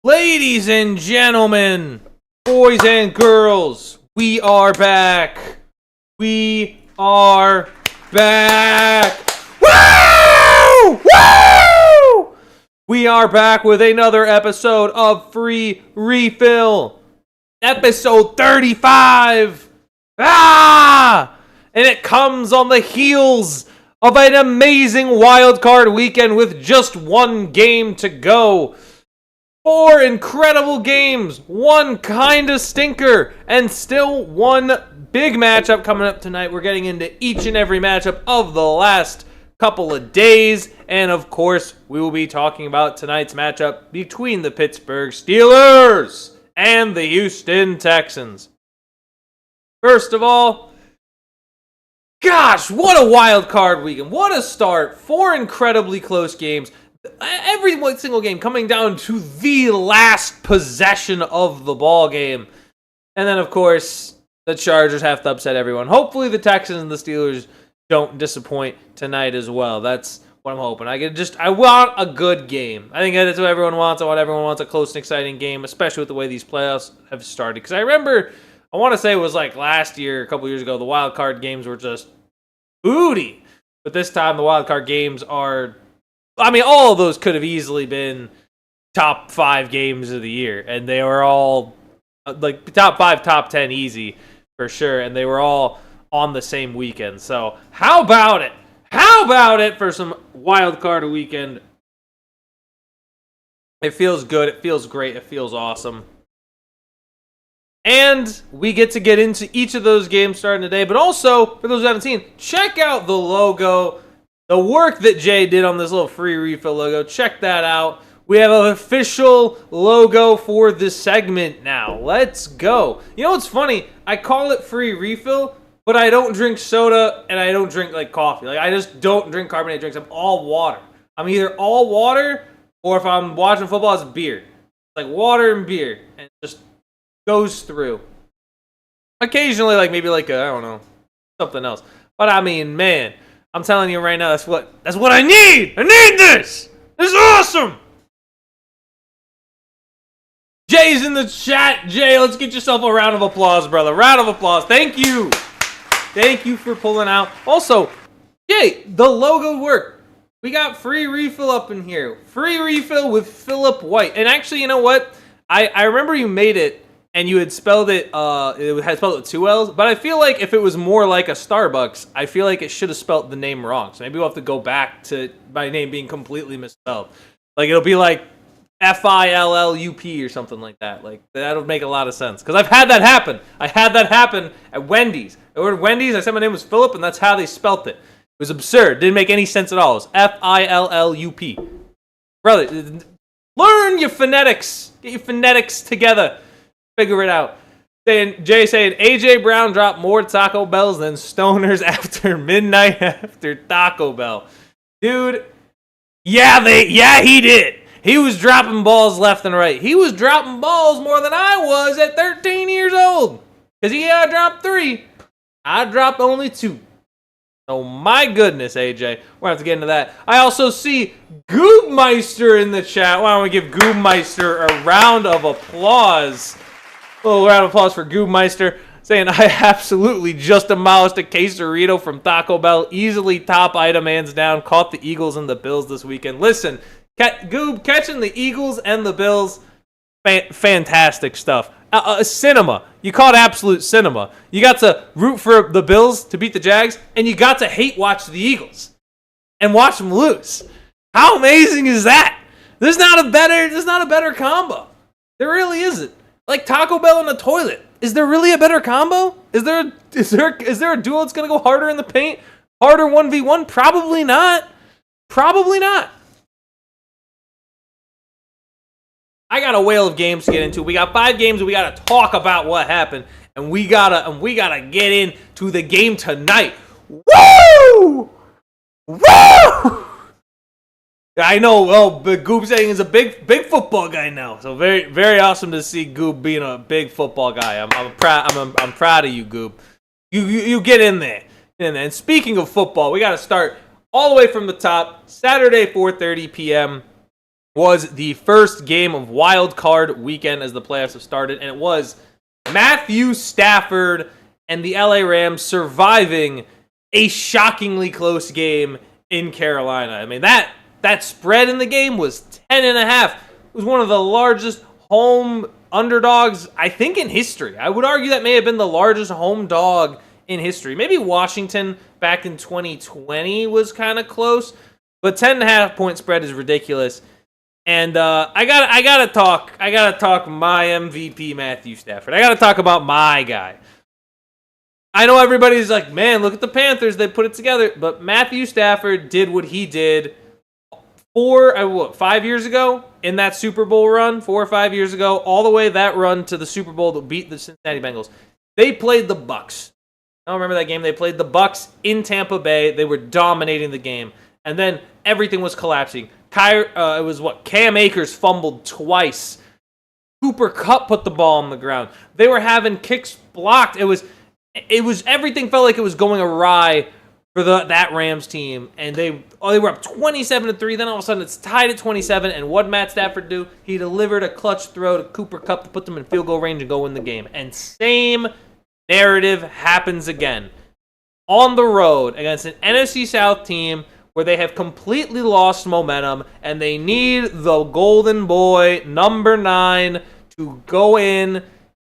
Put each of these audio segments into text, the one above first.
Ladies and gentlemen, boys and girls, we are back. We are back. Woo! Woo! We are back with another episode of Free Refill. Episode 35. And it comes on the heels of an amazing wildcard weekend with just one game to go. 4 incredible games, one kind of stinker, and still one big matchup coming up tonight. We're getting into each and every matchup of the last couple of days, and of course, we will be talking about tonight's matchup between the Pittsburgh Steelers and the Houston Texans. First of all, gosh, what a wild card weekend. What a start. 4 incredibly close games. Every single game coming down to the last possession of the ball game. And then, of course, the Chargers have to upset everyone. Hopefully the Texans and the Steelers don't disappoint tonight as well. That's what I'm hoping. I want a good game. I think that's what everyone wants. I want everyone wants a close and exciting game, especially with the way these playoffs have started. Because I remember, I want to say it was like last year, a couple years ago, the wild card games were just booty. But this time the wild card games are, I mean, all of those could have easily been top 5 games of the year. And they were all, like, top 5, top 10 easy, for sure. And they were all on the same weekend. So, how about it? How about it for some wild card weekend? It feels good. It feels great. It feels awesome. And we get into each of those games starting today. But also, for those who haven't seen, check out the logo. The work that Jay did on this little Free Refill logo, check that out. We have an official logo for this segment now. Let's go. You know what's funny? I call it Free Refill, but I don't drink soda and I don't drink like coffee. Like, I just don't drink carbonated drinks. I'm all water. I'm either all water or if I'm watching football, it's beer. It's like water and beer. And it just goes through. Occasionally, like maybe like I don't know, something else. But I mean, man, I'm telling you right now, that's what I need. I need this. This is awesome. Jay's in the chat. Jay, let's get yourself a round of applause, brother. Round of applause. Thank you. Thank you for pulling out. Also, Jay, the logo worked. We got Free Refill up in here. Free Refill with Phillip White. And actually, you know what? I remember you made it and you had spelled it, it had spelled it with 2 L's, but I feel like if it was more like a Starbucks, I feel like it should have spelled the name wrong. So maybe we'll have to go back to my name being completely misspelled. Like, it'll be like Fillup or something like that. Like, that would make a lot of sense. Because I've had that happen. I had that happen at Wendy's. I ordered Wendy's, I said my name was Phillip, and that's how they spelt it. It was absurd. Didn't make any sense at all. It was Fillup. Brother, learn your phonetics. Get your phonetics together. Figure it out. Jay saying, AJ Brown dropped more Taco Bells than stoners after midnight after Taco Bell. Dude, yeah, he did. He was dropping balls left and right. He was dropping balls more than I was at 13 years old. Because he had dropped 3. I dropped only 2. Oh my goodness, AJ. We're going to have to get into that. I also see Goobmeister in the chat. Why don't we give Goobmeister a round of applause? A little round of applause for Goobmeister, saying, I absolutely just demolished a quesarito from Taco Bell. Easily top item, hands down. Caught the Eagles and the Bills this weekend. Listen, Goob, catching the Eagles and the Bills, fantastic stuff. Cinema. You caught absolute cinema. You got to root for the Bills to beat the Jags, and you got to hate watch the Eagles and watch them lose. How amazing is that? There's not a better combo. There really isn't. Like Taco Bell in the toilet. Is there really a better combo? Is there a duel that's gonna go harder in the paint? Harder 1v1? Probably not. Probably not. I got a whale of games to get into. We got 5 games and we gotta talk about what happened. And we gotta get into the game tonight. Woo! Woo! I know. Well, but Goob saying is a big football guy now. So very, very awesome to see Goob being a big football guy. I'm proud of you, Goob. You get in there. And speaking of football, we got to start all the way from the top. Saturday, 4:30 p.m. was the first game of wild card weekend as the playoffs have started, and it was Matthew Stafford and the LA Rams surviving a shockingly close game in Carolina. I mean, that spread in the game was 10.5. It was one of the largest home underdogs, I think, in history. I would argue that may have been the largest home dog in history. Maybe Washington back in 2020 was kind of close, but 10.5 point spread is ridiculous. And I gotta talk my MVP Matthew Stafford. I gotta talk about my guy. I know everybody's like, man, look at the Panthers, they put it together. But Matthew Stafford did what he did 5 years ago in that Super Bowl run, 4 or 5 years ago, all the way that run to the Super Bowl to beat the Cincinnati Bengals. They played the Bucs. I don't remember that game. They played the Bucs in Tampa Bay. They were dominating the game. And then everything was collapsing. Cam Akers fumbled twice. Cooper Kupp put the ball on the ground. They were having kicks blocked. It was everything felt like it was going awry for that Rams team, and they were up 27-3. Then all of a sudden it's tied at 27. And what did Matt Stafford do? He delivered a clutch throw to Cooper Kupp to put them in field goal range and go win the game. And same narrative happens again on the road against an NFC South team where they have completely lost momentum, and they need the golden boy, number 9, to go in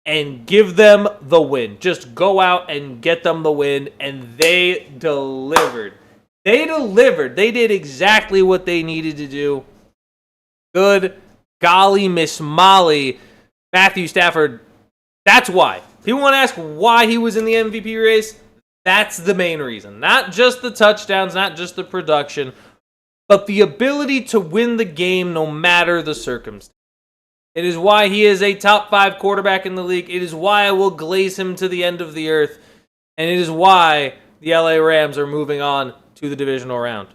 and give them the win. Just go out and get them the win, and they delivered. They did exactly what they needed to do. Good golly, Miss Molly. Matthew Stafford, that's why. People want to ask why he was in the MVP race. That's the main reason. Not just the touchdowns, not just the production, but the ability to win the game no matter the circumstance. It is why he is a top 5 quarterback in the league. It is why I will glaze him to the end of the earth. And it is why the LA Rams are moving on to the divisional round.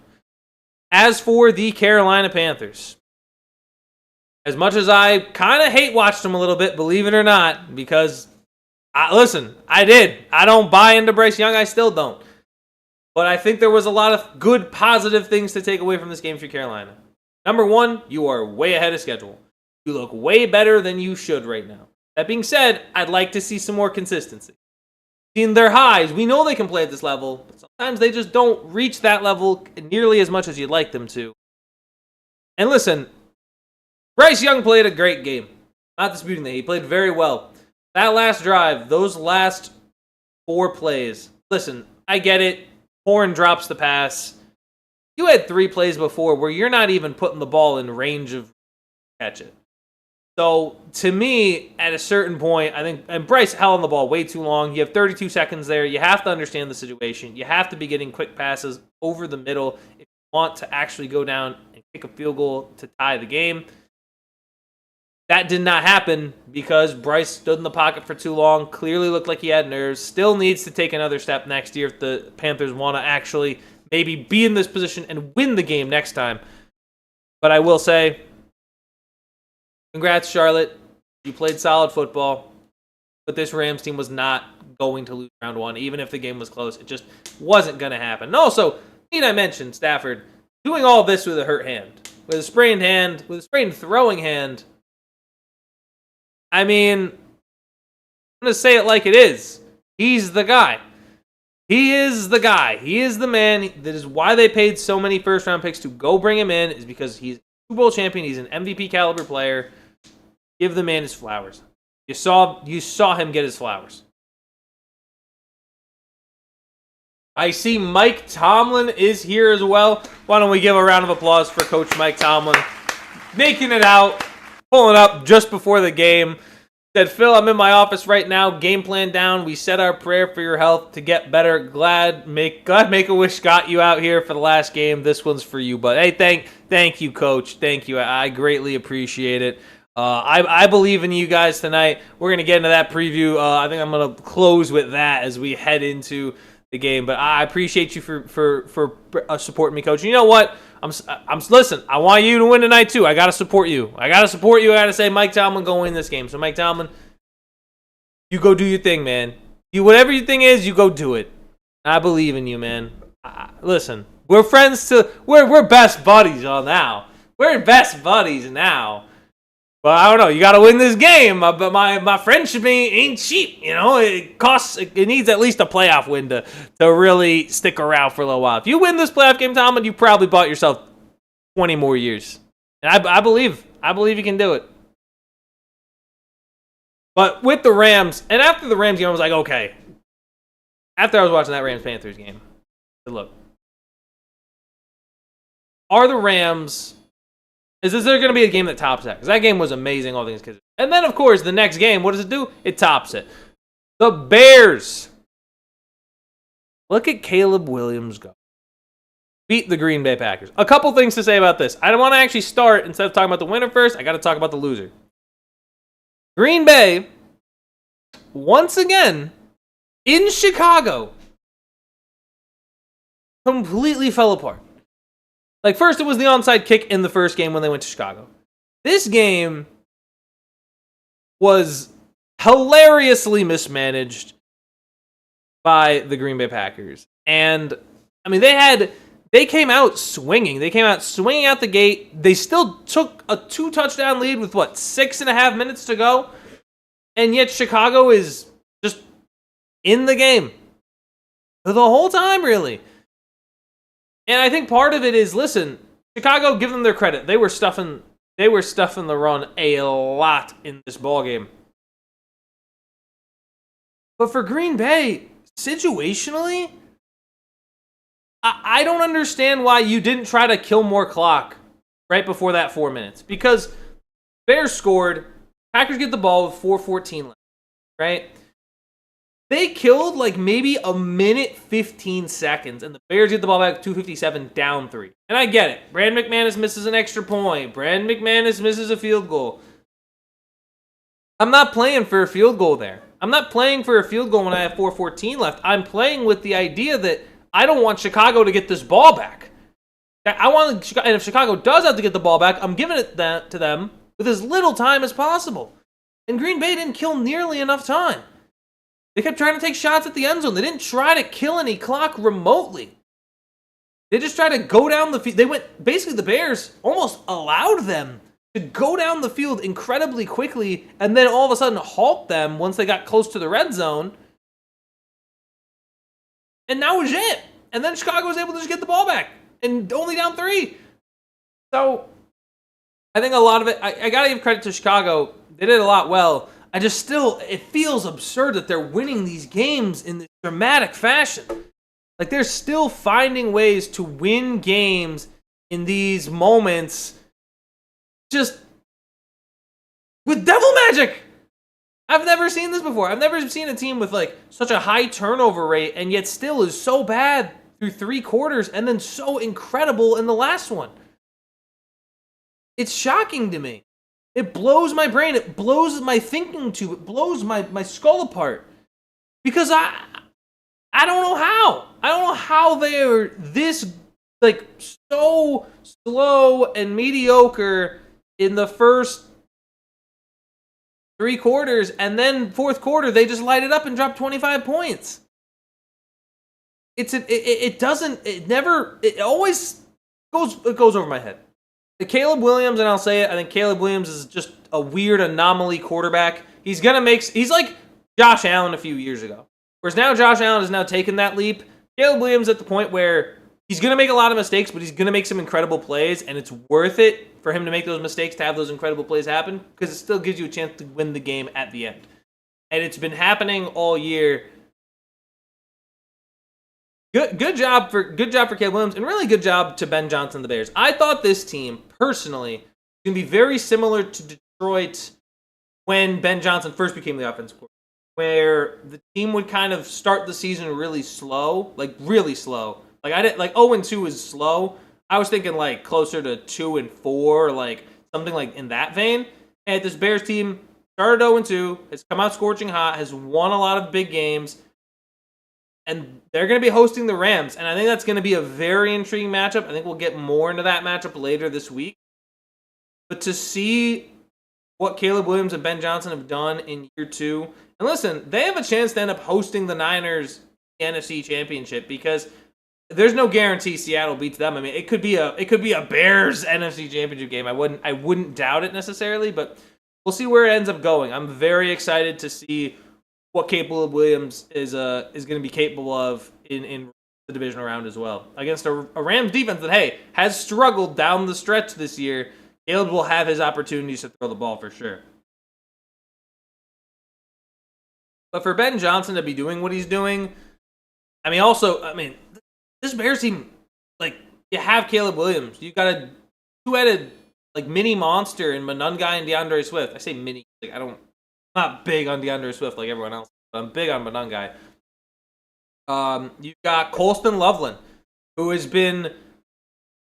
As for the Carolina Panthers, as much as I kind of hate watched them a little bit, believe it or not, because I did. I don't buy into Bryce Young. I still don't. But I think there was a lot of good, positive things to take away from this game for Carolina. Number 1, you are way ahead of schedule. You look way better than you should right now. That being said, I'd like to see some more consistency. Seeing their highs, we know they can play at this level, but sometimes they just don't reach that level nearly as much as you'd like them to. And listen, Bryce Young played a great game. Not disputing that. He played very well. That last drive, those last 4 plays. Listen, I get it. Horn drops the pass. You had 3 plays before where you're not even putting the ball in range of catch it. So, to me, at a certain point, I think, and Bryce held on the ball way too long. You have 32 seconds there. You have to understand the situation. You have to be getting quick passes over the middle if you want to actually go down and kick a field goal to tie the game. That did not happen because Bryce stood in the pocket for too long, clearly looked like he had nerves, still needs to take another step next year if the Panthers want to actually maybe be in this position and win the game next time. But I will say, congrats, Charlotte. You played solid football, but this Rams team was not going to lose round 1, even if the game was close. It just wasn't going to happen. And also, need I mention Stafford doing all this with a hurt hand, with a sprained hand, with a sprained throwing hand. I mean, I'm going to say it like it is. He's the guy. He is the guy. He is the man. That is why they paid so many first-round picks to go bring him in, is because he's a Super Bowl champion. He's an MVP caliber player. Give the man his flowers. You saw him get his flowers. I see Mike Tomlin is here as well. Why don't we give a round of applause for Coach Mike Tomlin. Making it out. Pulling up just before the game. Said, Phil, I'm in my office right now. Game plan down. We said our prayer for your health to get better. Glad Make-A-Wish got you out here for the last game. This one's for you. But hey, thank you, Coach. Thank you. I greatly appreciate it. I believe in you guys tonight. We're going to get into that preview. I think I'm going to close with that as we head into the game. But I appreciate you for supporting me, Coach. And you know what? Listen, I want you to win tonight, too. I got to support you. I got to say, Mike Tomlin, go win this game. So, Mike Tomlin, you go do your thing, man. Whatever your thing is, you go do it. I believe in you, man. Listen, we're friends we're best buddies all now. We're best buddies now. But I don't know. You got to win this game. But my friendship ain't cheap. You know, it needs at least a playoff win to really stick around for a little while. If you win this playoff game, Tomlin, you probably bought yourself 20 more years. And I believe you can do it. But with the Rams, and after the Rams game, I was like, okay. After I was watching that Rams-Panthers game, look. Are the Rams... Is there going to be a game that tops that? Because that game was amazing, all things considered. And then, of course, the next game, what does it do? It tops it. The Bears. Look at Caleb Williams go. Beat the Green Bay Packers. A couple things to say about this. I don't want to actually start, instead of talking about the winner first, I got to talk about the loser. Green Bay, once again, in Chicago, completely fell apart. Like, first it was the onside kick in the first game when they went to Chicago. This game was hilariously mismanaged by the Green Bay Packers. And, I mean, they came out swinging. They came out swinging out the gate. They still took a 2-touchdown lead with, 6.5 minutes to go? And yet Chicago is just in the game. The whole time, really. And I think part of it is, listen, Chicago, give them their credit. They were stuffing the run a lot in this ballgame. But for Green Bay, situationally, I don't understand why you didn't try to kill more clock right before that 4 minutes. Because Bears scored, Packers get the ball with 4:14 left, right? They killed maybe a minute 15 seconds, and the Bears get the ball back 2:57 down 3. And I get it. Brad McManus misses an extra point. Brad McManus misses a field goal. I'm not playing for a field goal there. I'm not playing for a field goal when I have 4:14 left. I'm playing with the idea that I don't want Chicago to get this ball back. And if Chicago does have to get the ball back, I'm giving it to them with as little time as possible. And Green Bay didn't kill nearly enough time. They kept trying to take shots at the end zone. They didn't try to kill any clock remotely. They just tried to go down the field. Basically, the Bears almost allowed them to go down the field incredibly quickly and then all of a sudden halt them once they got close to the red zone. And that was it. And then Chicago was able to just get the ball back and only down 3. So I think a lot of it, I got to give credit to Chicago. They did a lot well. It feels absurd that they're winning these games in this dramatic fashion. They're still finding ways to win games in these moments just with devil magic. I've never seen this before. I've never seen a team with such a high turnover rate and yet still is so bad through 3 quarters and then so incredible in the last one. It's shocking to me. It blows my brain. It blows my thinking tube. It blows my skull apart. Because I don't know how. I don't know how they are this so slow and mediocre in the first 3 quarters, and then fourth quarter they just light it up and drop 25 points. It always goes over my head. Caleb Williams, and I'll say it, I think Caleb Williams is just a weird anomaly quarterback. He's like Josh Allen a few years ago. Whereas now Josh Allen has now taken that leap. Caleb Williams at the point where he's going to make a lot of mistakes, but he's going to make some incredible plays, and it's worth it for him to make those mistakes to have those incredible plays happen because it still gives you a chance to win the game at the end. And it's been happening all year. Good job for Caleb Williams, and really good job to Ben Johnson, the Bears. I thought this team, personally, was going to be very similar to Detroit when Ben Johnson first became the offensive coordinator, where the team would kind of start the season really slow, really slow. 0-2 is slow. I was thinking closer to 2-4, something in that vein. And this Bears team started 0-2, has come out scorching hot, has won a lot of big games. And they're going to be hosting the Rams. And I think that's going to be a very intriguing matchup. I think we'll get more into that matchup later this week. But to see what Caleb Williams and Ben Johnson have done in year 2. And listen, they have a chance to end up hosting the Niners NFC Championship because there's no guarantee Seattle beats them. I mean, it could be a Bears NFC Championship game. I wouldn't doubt it necessarily, but we'll see where it ends up going. I'm very excited to see what Caleb Williams is going to be capable of in the divisional round as well against a Rams defense that has struggled down the stretch this year. Caleb will have his opportunities to throw the ball for sure. But for Ben Johnson to be doing what he's doing, this Bears team, you have Caleb Williams. You got a two-headed, mini monster in Monungai and DeAndre Swift. I say mini. I'm not big on DeAndre Swift like everyone else, but I'm big on Monungai. You've got Colston Loveland, who has been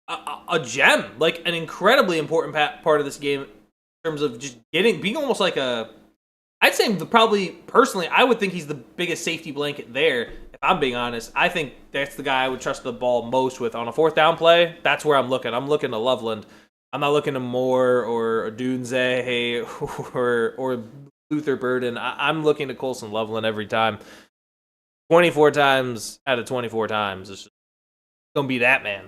a gem, an incredibly important part of this game in terms of just being almost I'd say personally, I would think he's the biggest safety blanket there. If I'm being honest, I think that's the guy I would trust the ball most with on a fourth down play. That's where I'm looking. I'm looking to Loveland. I'm not looking to Moore or Dunze or Luther Burden. I'm looking to Colston Loveland every time. 24 times out of 24 times, it's just going to be that man.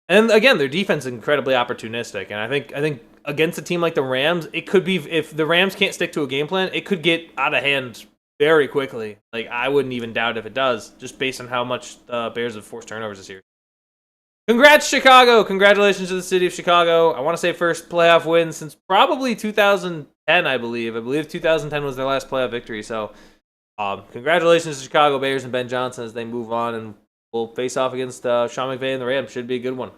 And again, their defense is incredibly opportunistic, and I think against a team like the Rams, it could be, if the Rams can't stick to a game plan, it could get out of hand very quickly. I wouldn't even doubt if it does, just based on how much the Bears have forced turnovers this year. Congrats, Chicago! Congratulations to the city of Chicago. I want to say first playoff win since probably 2010, I believe. I believe 2010 was their last playoff victory, so congratulations to Chicago Bears and Ben Johnson as they move on, and we'll face off against Sean McVay and the Rams. Should be a good one.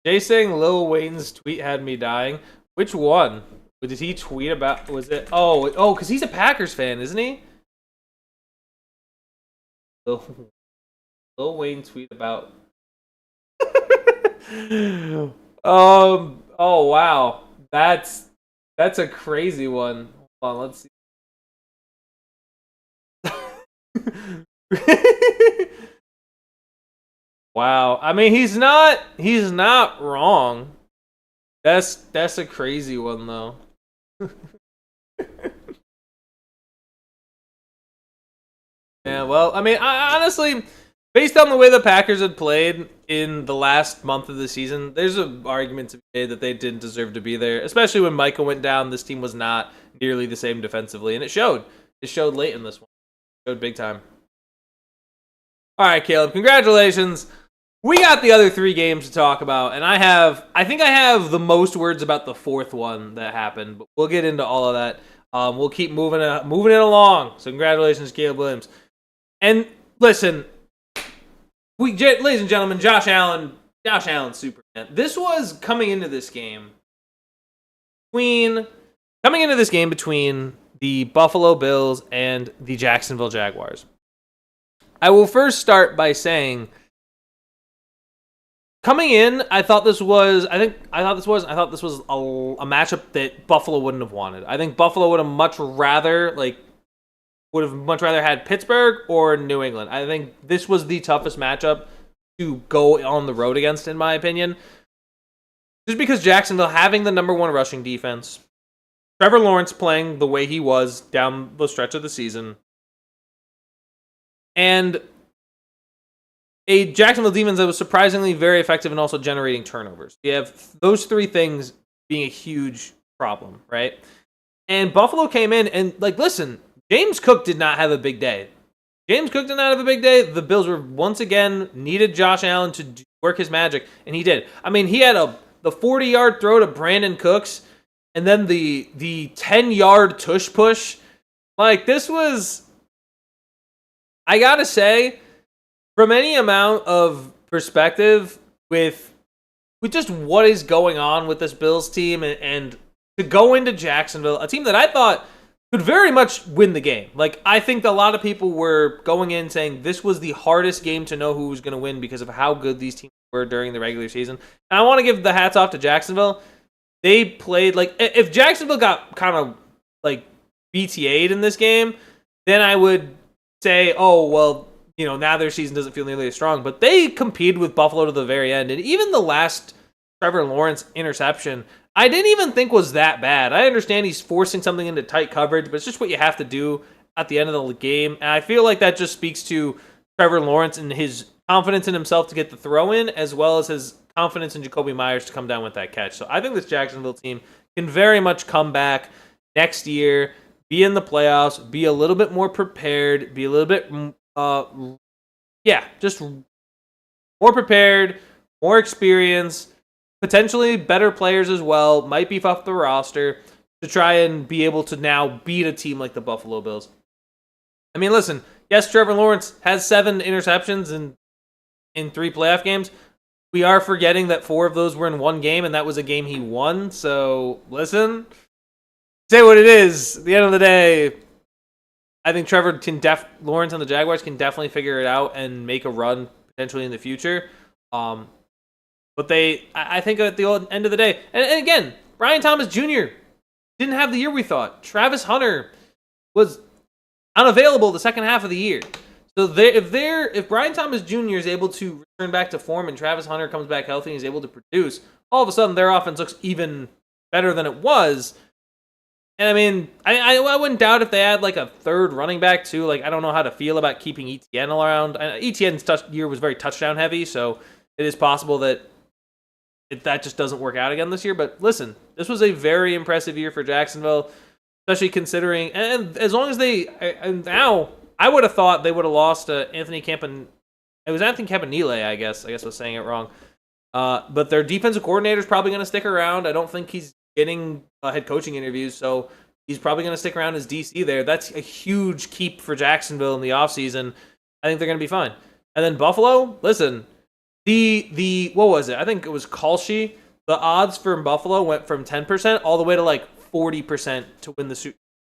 Jay saying Lil Wayne's tweet had me dying. Which one? Did he tweet about? Was it? Oh, because he's a Packers fan, isn't he? Lil Wayne tweet about. Oh wow, that's a crazy one. Hold on, let's see. Wow. I mean, he's not wrong. That's a crazy one though. Yeah, well, I mean, I honestly, based on the way the Packers had played in the last month of the season, there's an argument to be made that they didn't deserve to be there. Especially when Michael went down, this team was not nearly the same defensively, and it showed. It showed late in this one. It showed big time. All right, Caleb, congratulations. We got the other three games to talk about, and I think I have the most words about the fourth one that happened, but we'll get into all of that. We'll keep moving it along. So congratulations, Caleb Williams. And listen, ladies and gentlemen, Josh Allen, Superman. This was coming into this game between the Buffalo Bills and the Jacksonville Jaguars. I will first start by saying, coming in, I thought this was a matchup that Buffalo wouldn't have wanted. I think Buffalo would have much rather had Pittsburgh or New England. I think this was the toughest matchup to go on the road against, in my opinion. Just because Jacksonville having the number one rushing defense, Trevor Lawrence playing the way he was down the stretch of the season, and a Jacksonville defense that was surprisingly very effective and also generating turnovers. You have those three things being a huge problem, right? And Buffalo came in and, listen, James Cook did not have a big day. The Bills were once again needed Josh Allen to work his magic, and he did. I mean, he had the 40-yard throw to Brandon Cooks, and then the 10-yard tush push. This was, I gotta say, from any amount of perspective with just what is going on with this Bills team and to go into Jacksonville, a team that I thought could very much win the game. I think a lot of people were going in saying this was the hardest game to know who was going to win because of how good these teams were during the regular season. And I want to give the hats off to Jacksonville. They played if Jacksonville got kind of BTA'd in this game, then I would say, oh, well, now their season doesn't feel nearly as strong. But they competed with Buffalo to the very end. And even the last Trevor Lawrence interception, I didn't even think was that bad. I understand he's forcing something into tight coverage, but it's just what you have to do at the end of the game. And I feel like that just speaks to Trevor Lawrence and his confidence in himself to get the throw in, as well as his confidence in Jacoby Myers to come down with that catch. So I think this Jacksonville team can very much come back next year, be in the playoffs, be a little bit more prepared, be a little bit, just more prepared, more experience, potentially better players as well, might beef up the roster to try and be able to now beat a team like the Buffalo Bills. I mean, listen, yes, Trevor Lawrence has 7 interceptions in 3 playoff games. We are forgetting that 4 of those were in one game, and that was a game he won. So, listen, say what it is. At the end of the day, I think Lawrence and the Jaguars can definitely figure it out and make a run potentially in the future. But I think at the end of the day, and again, Brian Thomas Jr. didn't have the year we thought. Travis Hunter was unavailable the second half of the year. So if Brian Thomas Jr. is able to return back to form and Travis Hunter comes back healthy and is able to produce, all of a sudden their offense looks even better than it was. And I mean, I wouldn't doubt if they had like a third running back too. Like, I don't know how to feel about keeping ETN around. ETN's year was very touchdown heavy, so it is possible that that just doesn't work out again this year. But listen, this was a very impressive year for Jacksonville, especially considering, and as long as now, I would have thought they would have lost Anthony Campanile. It was Anthony Campanile, I guess I was saying it wrong. But their defensive coordinator is probably going to stick around. I don't think he's getting head coaching interviews, so he's probably going to stick around as DC there. That's a huge keep for Jacksonville in the offseason. I think they're going to be fine. And then Buffalo, listen, the what was it? I think it was Kalshi. The odds for Buffalo went from 10% all the way to like 40% to win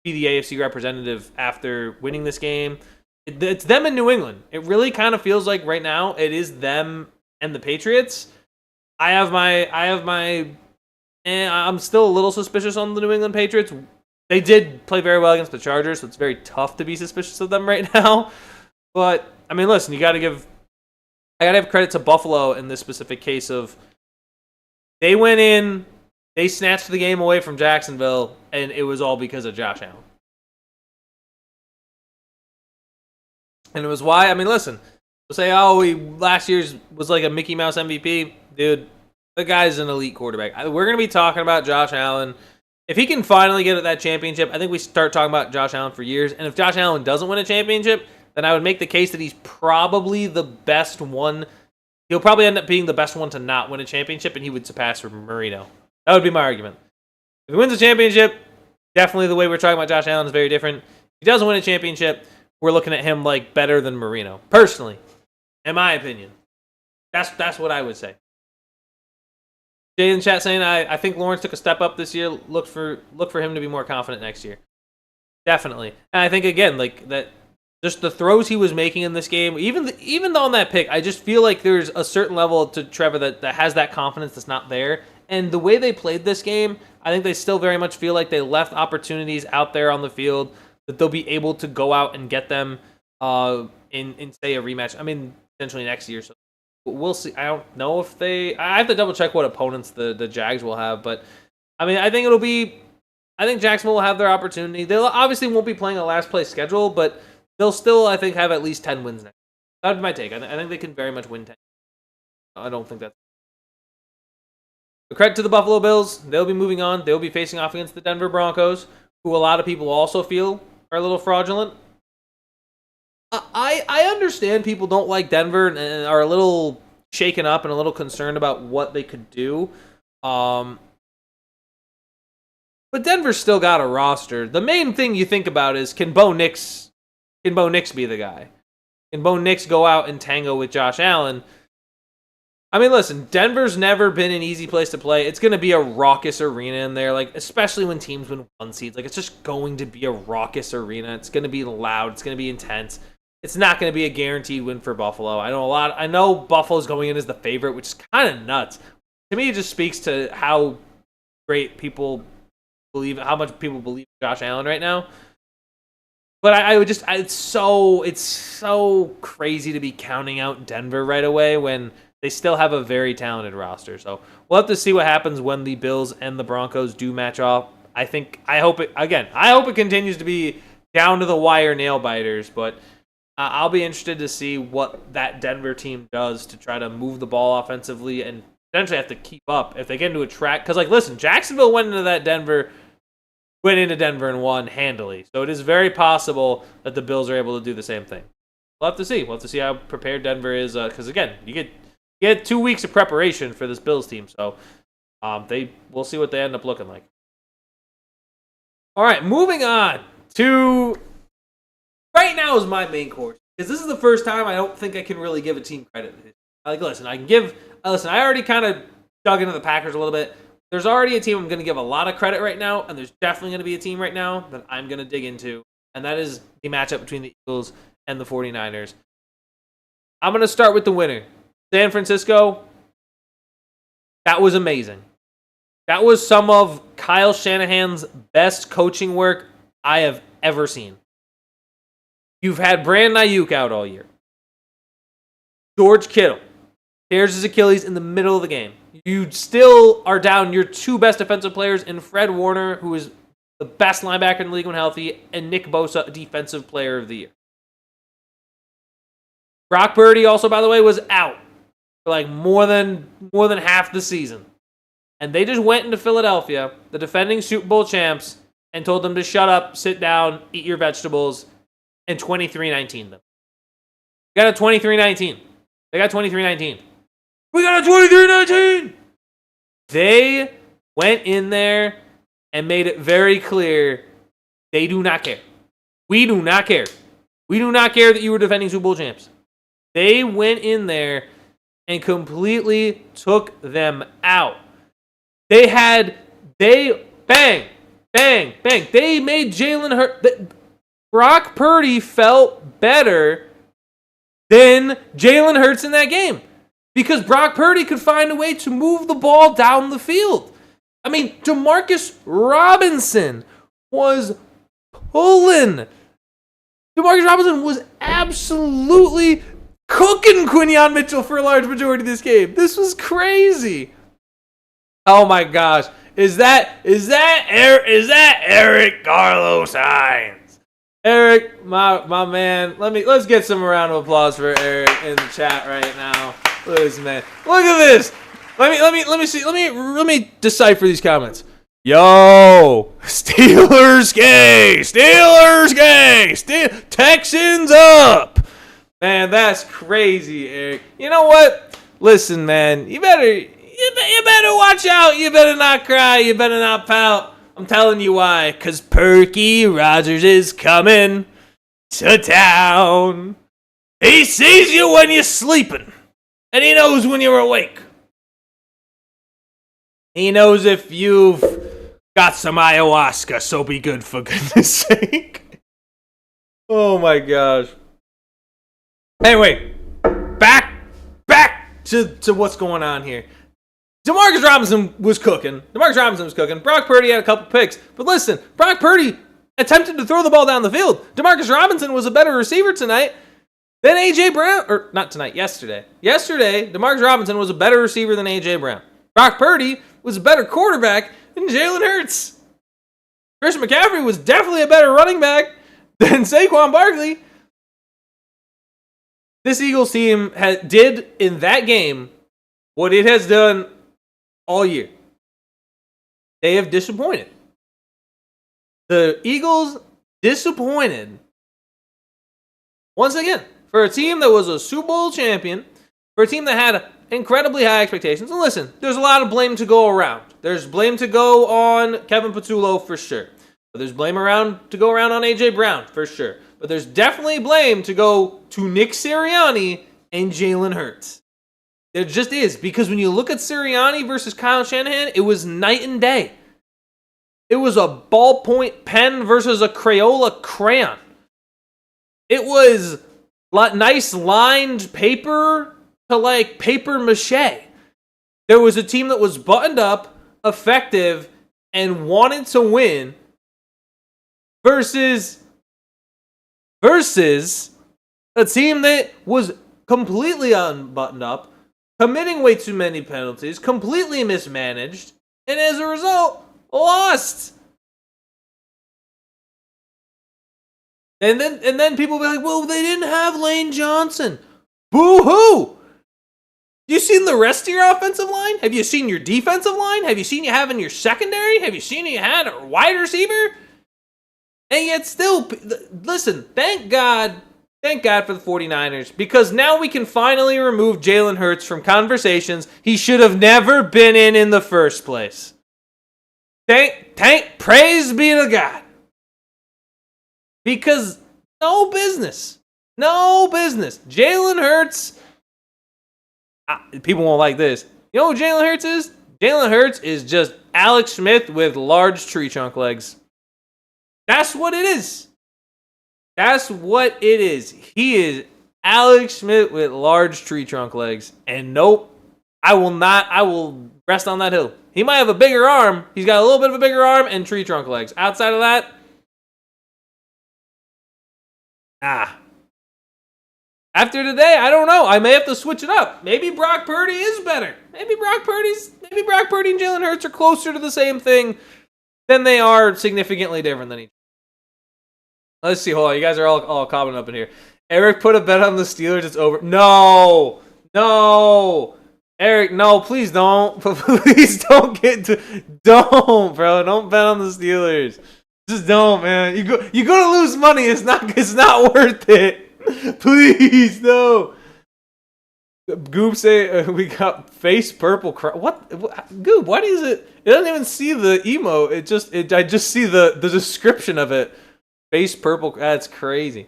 be the AFC representative after winning this game. It's them in New England. It really kind of feels like right now it is them and the Patriots. I'm still a little suspicious on the New England Patriots. They did play very well against the Chargers, so it's very tough to be suspicious of them right now. But I mean, listen, I gotta give credit to Buffalo in this specific case of they went in, they snatched the game away from Jacksonville, and it was all because of Josh Allen. And it was why, I mean, listen, we'll say, last year's was like a Mickey Mouse MVP. Dude, the guy's an elite quarterback. We're going to be talking about Josh Allen. If he can finally get that championship, I think we start talking about Josh Allen for years. And if Josh Allen doesn't win a championship, then I would make the case that he's probably the best one. He'll probably end up being the best one to not win a championship, and he would surpass Marino. That would be my argument. If he wins a championship, definitely the way we're talking about Josh Allen is very different. If he doesn't win a championship, we're looking at him like better than Marino. Personally, in my opinion. That's what I would say. Jay in chat saying, I think Lawrence took a step up this year. Look for him to be more confident next year. Definitely. And I think, again, like that, just the throws he was making in this game, even on that pick, I just feel like there's a certain level to Trevor that has that confidence that's not there. And the way they played this game, I think they still very much feel like they left opportunities out there on the field that they'll be able to go out and get them in say, a rematch. I mean, potentially next year. So we'll see. I don't know if I have to double check what opponents the Jags will have. But, I mean, I think Jacksonville will have their opportunity. They obviously won't be playing a last place schedule, but they'll still, I think, have at least 10 wins next. That would be my take. I think they can very much win 10. I don't think that's... But credit to the Buffalo Bills. They'll be moving on. They'll be facing off against the Denver Broncos, who a lot of people also feel are a little fraudulent. I understand people don't like Denver and are a little shaken up and a little concerned about what they could do. But Denver's still got a roster. The main thing you think about is, can Bo Nix be the guy? Can Bo Nix go out and tango with Josh Allen? I mean, listen, Denver's never been an easy place to play. It's going to be a raucous arena in there, like especially when teams win 1 seeds. Like, it's just going to be a raucous arena. It's going to be loud. It's going to be intense. It's not going to be a guaranteed win for Buffalo. I know Buffalo's going in as the favorite, which is kind of nuts. To me, it just speaks to how great people believe, how much people believe Josh Allen right now. But it's so crazy to be counting out Denver right away when they still have a very talented roster. So we'll have to see what happens when the Bills and the Broncos do match off. I hope it continues to be down to the wire nail biters, but I'll be interested to see what that Denver team does to try to move the ball offensively and potentially have to keep up if they get into a track. Because, listen, Jacksonville went into Denver and won handily. So it is very possible that the Bills are able to do the same thing. We'll have to see. We'll have to see how prepared Denver is. Because, again, you get 2 weeks of preparation for this Bills team. So we'll see what they end up looking like. All right, moving on to right now is my main course. Because this is the first time I don't think I can really give a team credit. Listen, I already kind of dug into the Packers a little bit. There's already a team I'm going to give a lot of credit right now, and there's definitely going to be a team right now that I'm going to dig into, and that is the matchup between the Eagles and the 49ers. I'm going to start with the winner. San Francisco, that was amazing. That was some of Kyle Shanahan's best coaching work I have ever seen. You've had Brandon Ayuk out all year. George Kittle tears his Achilles in the middle of the game. You still are down your 2 best defensive players in Fred Warner, who is the best linebacker in the league when healthy, and Nick Bosa, Defensive Player of the Year. Brock Purdy also, by the way, was out for more than half the season. And they just went into Philadelphia, the defending Super Bowl champs, and told them to shut up, sit down, eat your vegetables, and 23-19 them. They got a 23-19. They got 23-19. We got a 23-19! They went in there and made it very clear they do not care. We do not care. We do not care that you were defending Super Bowl champs. They went in there and completely took them out. They made Jalen Hurts. Brock Purdy felt better than Jalen Hurts in that game because Brock Purdy could find a way to move the ball down the field. I mean, Demarcus Robinson was pulling. Demarcus Robinson was absolutely cooking Quinyon Mitchell for a large majority of this game. This was crazy. Oh my gosh. Is that Eric Carlos Hines? Eric, my man. Let's get some round of applause for Eric in the chat right now. Look at this man. Look at this. Let me decipher these comments. Yo, Steelers gay. Texans up. Man, that's crazy, Eric. You know what? Listen, man, you better watch out. You better not cry. You better not pout. I'm telling you why. Because Perky Rogers is coming to town. He sees you when you're sleeping. And he knows when you're awake. He knows if you've got some ayahuasca, so be good for goodness sake. Oh my gosh. Anyway, back to what's going on here. Demarcus Robinson was cooking. Brock Purdy had a couple picks. But listen, Brock Purdy attempted to throw the ball down the field. Demarcus Robinson was a better receiver tonight than A.J. Brown. Or not tonight, yesterday. Yesterday, Demarcus Robinson was a better receiver than A.J. Brown. Brock Purdy was a better quarterback than Jalen Hurts. Christian McCaffrey was definitely a better running back than Saquon Barkley. This Eagles team did in that game what it has done all year. They have disappointed. The Eagles disappointed once again for a team that was a Super Bowl champion, for a team that had incredibly high expectations. And listen, there's a lot of blame to go around. There's blame to go on Kevin Patullo for sure. But there's blame to go around on A.J. Brown for sure. But there's definitely blame to go to Nick Sirianni and Jalen Hurts. There just is. Because when you look at Sirianni versus Kyle Shanahan, it was night and day. It was a ballpoint pen versus a Crayola crayon. It was nice lined paper to paper mache. There was a team that was buttoned up, effective, and wanted to win versus a team that was completely unbuttoned up, committing way too many penalties, completely mismanaged, and as a result, lost. And then people will be like, well, they didn't have Lane Johnson. Boo-hoo! You seen the rest of your offensive line? Have you seen your defensive line? Have you seen you having your secondary? Have you seen you had a wide receiver? And yet still, listen, thank God for the 49ers, because now we can finally remove Jalen Hurts from conversations he should have never been in the first place. Praise be to God. Because no business. Jalen Hurts, people won't like this. You know who Jalen Hurts is? Jalen Hurts is just Alex Smith with large tree trunk legs. That's what it is. He is Alex Smith with large tree trunk legs. And nope, I will rest on that hill. He might have a bigger arm. He's got a little bit of a bigger arm and tree trunk legs. Outside of that, after today, I don't know. I may have to switch it up. Maybe Brock Purdy is better. Maybe Brock Purdy and Jalen Hurts are closer to the same thing than they are significantly different than each other. Let's see. Hold on. You guys are all commenting up in here. Eric put a bet on the Steelers. It's over. No. Eric, no, please don't. Please don't don't, bro. Don't bet on the Steelers. Just don't, man. You're gonna lose money. It's not worth it. Please, no. Goob say we got face purple. What? Goob, why is it? It doesn't even see the emo. I just see the description of it. Face purple. That's crazy.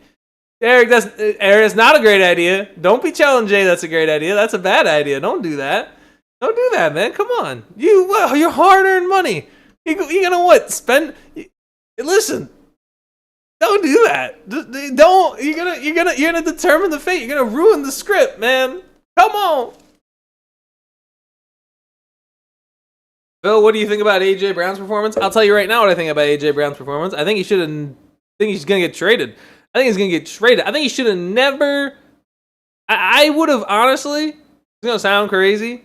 Eric, that's not a great idea. Don't be telling Jay that's a great idea. That's a bad idea. Don't do that. Don't do that, man. Come on. Your hard-earned money. You gonna what? Listen. Don't do that. Don't. You're gonna determine the fate. You're gonna ruin the script, man. Come on. Phil, what do you think about AJ Brown's performance? I'll tell you right now what I think about AJ Brown's performance. I think he's gonna get traded. I think he should have never. I would have honestly. It's gonna sound crazy.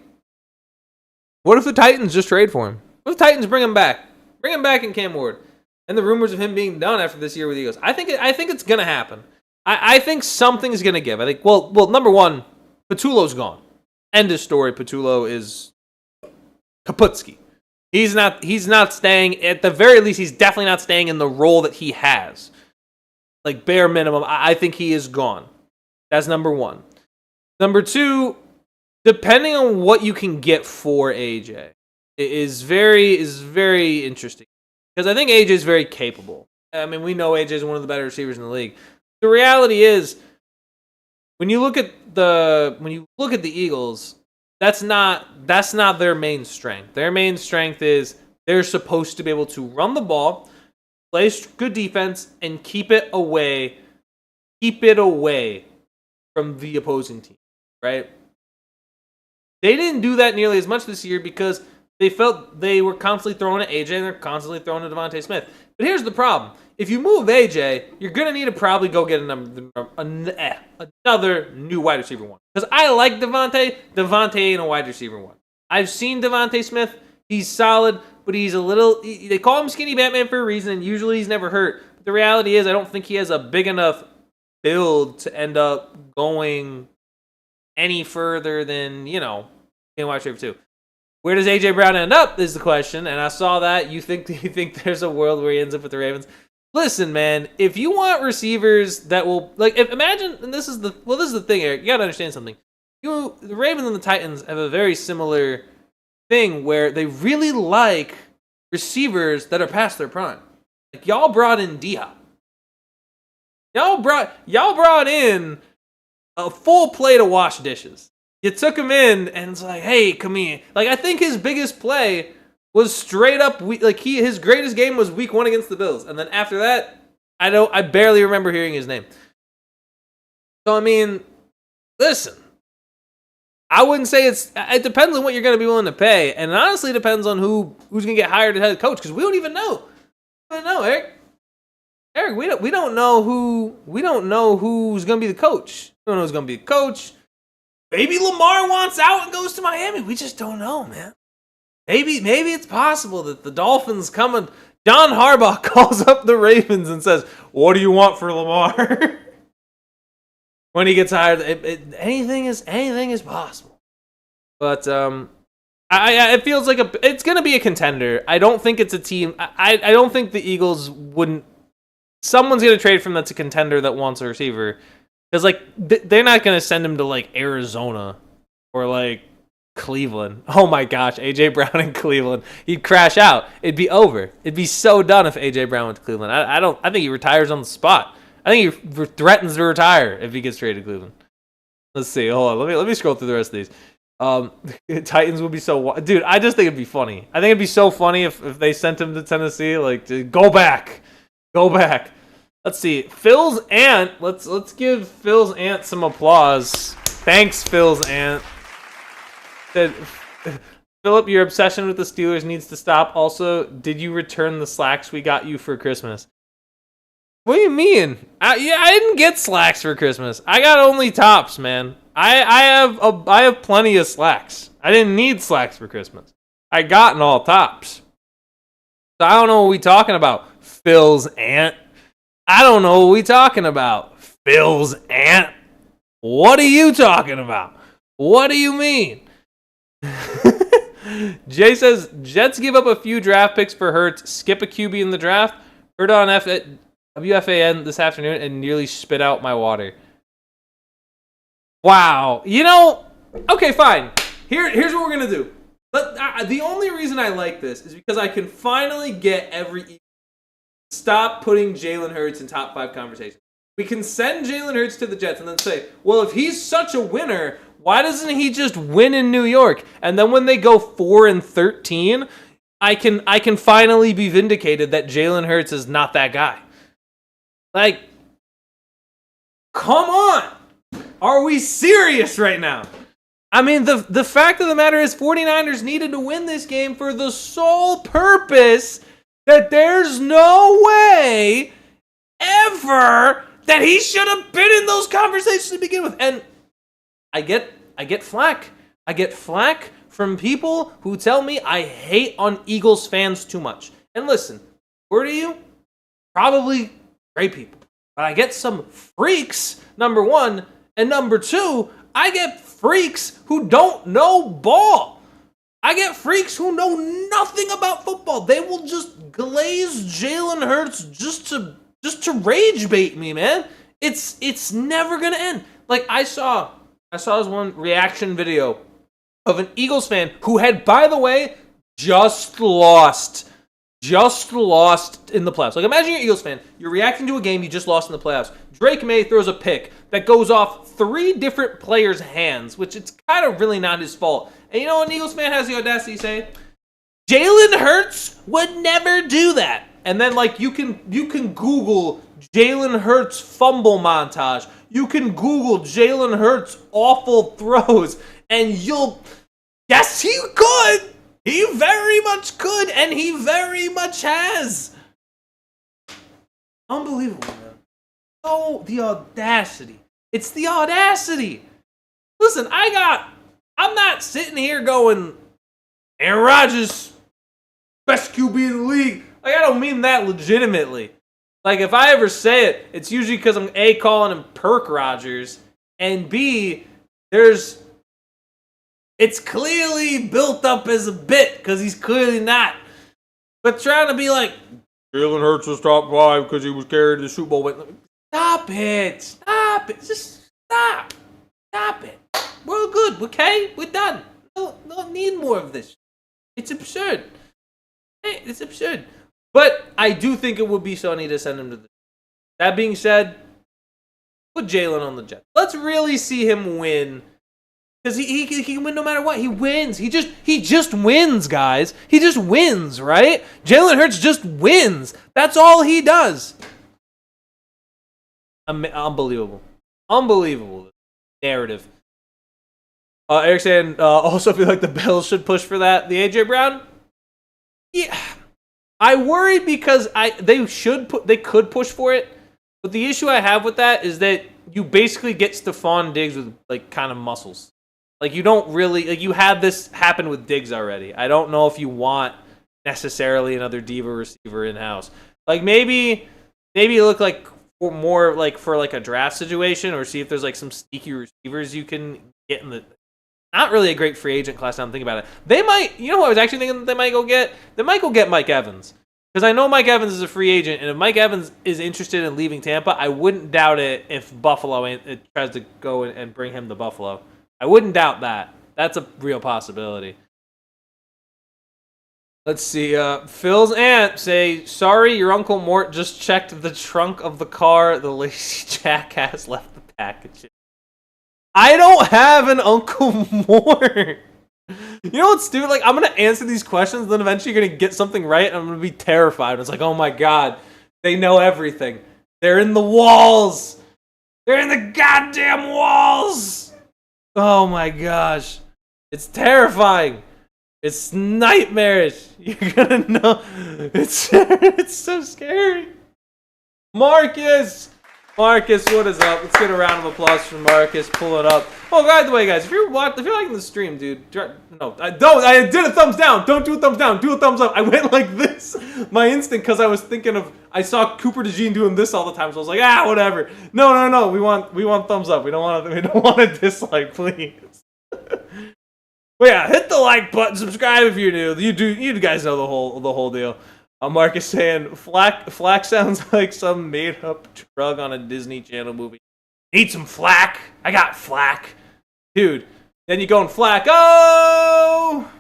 What if the Titans just trade for him? What if the Titans bring him back? Bring him back in Cam Ward. And the rumors of him being done after this year with the Eagles. I think it's gonna happen. I think something's gonna give. I think well, number one, Patullo's gone. End of story. Patullo is Kaputski. He's not staying. At the very least, he's definitely not staying in the role that he has. Like bare minimum, I think he is gone. That's number one. Number two, depending on what you can get for AJ, is very interesting. Because I think AJ is very capable. I mean, we know AJ is one of the better receivers in the league. The reality is, when you look at the Eagles, that's not their main strength. Their main strength is they're supposed to be able to run the ball, play good defense, and keep it away from the opposing team. Right? They didn't do that nearly as much this year because they felt they were constantly throwing at AJ and they're constantly throwing at Devontae Smith. But here's the problem. If you move AJ, you're going to need to probably go get another new wide receiver one. Because I like Devontae. Devontae ain't a wide receiver one. I've seen Devontae Smith. He's solid, but he's a little... They call him Skinny Batman for a reason, and usually he's never hurt. But the reality is I don't think he has a big enough build to end up going any further than, in wide receiver two. Where does AJ Brown end up is the question, and I saw that. You think there's a world where he ends up with the Ravens? Listen, man, if you want receivers that will imagine, and this is the thing, Eric. You gotta understand something. The Ravens and the Titans have a very similar thing where they really like receivers that are past their prime. Like y'all brought in D-Hop. Y'all brought in a full plate of wash dishes. You took him in, and it's like, hey, come here. Like, I think his biggest play was straight up, his greatest game was week 1 against the Bills. And then after that, I barely remember hearing his name. So, I mean, listen. I wouldn't say it depends on what you're going to be willing to pay. And it honestly depends on who's going to get hired as head coach, because we don't even know. We don't know, Eric. Eric, we don't know who's going to be the coach. We don't know who's going to be the coach. Maybe Lamar wants out and goes to Miami. We just don't know, man. Maybe it's possible that the Dolphins come and John Harbaugh calls up the Ravens and says, What do you want for Lamar? When he gets hired, anything is possible. But it feels like it's going to be a contender. I don't think it's a team. I don't think the Eagles wouldn't. Someone's going to trade from that's a contender that wants a receiver. Because, like, they're not going to send him to, like, Arizona or, like, Cleveland. Oh, my gosh. A.J. Brown in Cleveland. He'd crash out. It'd be over. It'd be so done if A.J. Brown went to Cleveland. I think he retires on the spot. I think he threatens to retire if he gets traded to Cleveland. Let's see. Hold on. Let me scroll through the rest of these. Titans would be so... Dude, I just think it'd be funny. I think it'd be so funny if they sent him to Tennessee. Like, go back. Go back. Let's see. Phil's aunt. Let's give Phil's aunt some applause. Thanks, Phil's aunt. Said, Philip, your obsession with the Steelers needs to stop. Also, did you return the slacks we got you for Christmas? What do you mean? I didn't get slacks for Christmas. I got only tops, man. I have plenty of slacks. I didn't need slacks for Christmas. I gotten all tops. So I don't know what we talking about. Phil's aunt. I don't know what we talking about. Phil's aunt. What are you talking about? What do you mean? Jay says, Jets give up a few draft picks for Hurts, skip a QB in the draft. Heard on WFAN this afternoon and nearly spit out my water. Wow. Okay, fine. Here's what we're going to do. The only reason I like this is because I can finally get stop putting Jalen Hurts in top 5 conversations. We can send Jalen Hurts to the Jets and then say, well, if he's such a winner, why doesn't he just win in New York? And then when they go 4-13, I can finally be vindicated that Jalen Hurts is not that guy. Like, come on. Are we serious right now? I mean, the fact of the matter is 49ers needed to win this game for the sole purpose that there's no way ever that he should have been in those conversations to begin with. And I get flack. I get flack from people who tell me I hate on Eagles fans too much. And listen, where do you? Probably great people. But I get some freaks, number one. And number two, I get freaks who don't know ball. I get freaks who know nothing about football. They will just glaze Jalen Hurts just to rage bait me, man. It's never gonna end. Like I saw this one reaction video of an Eagles fan who had, by the way, just lost in the playoffs. Like imagine you're an Eagles fan, you're reacting to a game you just lost in the playoffs. Drake May throws a pick that goes off 3 different players' hands, which it's kind of really not his fault. And you know what an Eagles fan has the audacity to say? Jalen Hurts would never do that. And then like you can Google Jalen Hurts fumble montage. You can Google Jalen Hurts awful throws, and yes, he could. He very much could, and he very much has. Unbelievable, man. Oh, the audacity. It's the audacity. Listen, I'm not sitting here going, Aaron Rodgers, best QB in the league. Like, I don't mean that legitimately. Like, if I ever say it, it's usually because I'm A, calling him Perk Rodgers, and B, it's clearly built up as a bit, because he's clearly not. But trying to be like, Jalen Hurts was top 5 because he was carried to the Super Bowl. Stop it. Just stop. Stop it. We're good, okay? We're done. Don't need more of this. It's absurd. Hey, it's absurd. But I do think it would be funny to send him to the... That being said, put Jalen on the Jets. Let's really see him win. Because he can win no matter what. He wins. He just wins, guys. He just wins, right? Jalen Hurts just wins. That's all he does. Unbelievable. Unbelievable. Narrative. Eric saying, also feel like the Bills should push for that. The A.J. Brown? Yeah. I worry because they could push for it. But the issue I have with that is that you basically get Stephon Diggs with, like, kind of muscles. Like, you don't really... Like, you had this happen with Diggs already. I don't know if you want necessarily another diva receiver in-house. Like, maybe maybe look like more like for like a draft situation, or see if there's like some sneaky receivers you can get in the. Not really a great free agent class now I'm thinking about it. They might, you know who I was actually thinking that they might go get? They might go get Mike Evans. Because I know Mike Evans is a free agent, and if Mike Evans is interested in leaving Tampa, I wouldn't doubt it if Buffalo tries to go and bring him to Buffalo. I wouldn't doubt that. That's a real possibility. Let's see. Phil's aunt say, sorry, your Uncle Mort just checked the trunk of the car. The lazy jackass left the package. I don't have an Uncle Mort. You know what's stupid? Like, I'm going to answer these questions, then eventually you're going to get something right, and I'm going to be terrified. It's like, oh my God, they know everything. They're in the walls. They're in the goddamn walls. Oh my gosh. It's terrifying. It's nightmarish. You're going to know. It's so scary. Marcus, what is up? Let's get a round of applause for Marcus. Pull it up. Oh, by the way, guys, if you're liking the stream, dude, I did a thumbs down. Don't do a thumbs down. Do a thumbs up. I went like this. My instinct, because I was thinking of, I saw Cooper DeJean doing this all the time, so I was like, whatever. No. We want thumbs up. We don't want a dislike, please. But yeah, hit the like button. Subscribe if you're new. You guys know the whole deal. Marcus saying, Flack sounds like some made-up drug on a Disney Channel movie. Need some flack? I got flack. Dude, then you go and flack. Oh!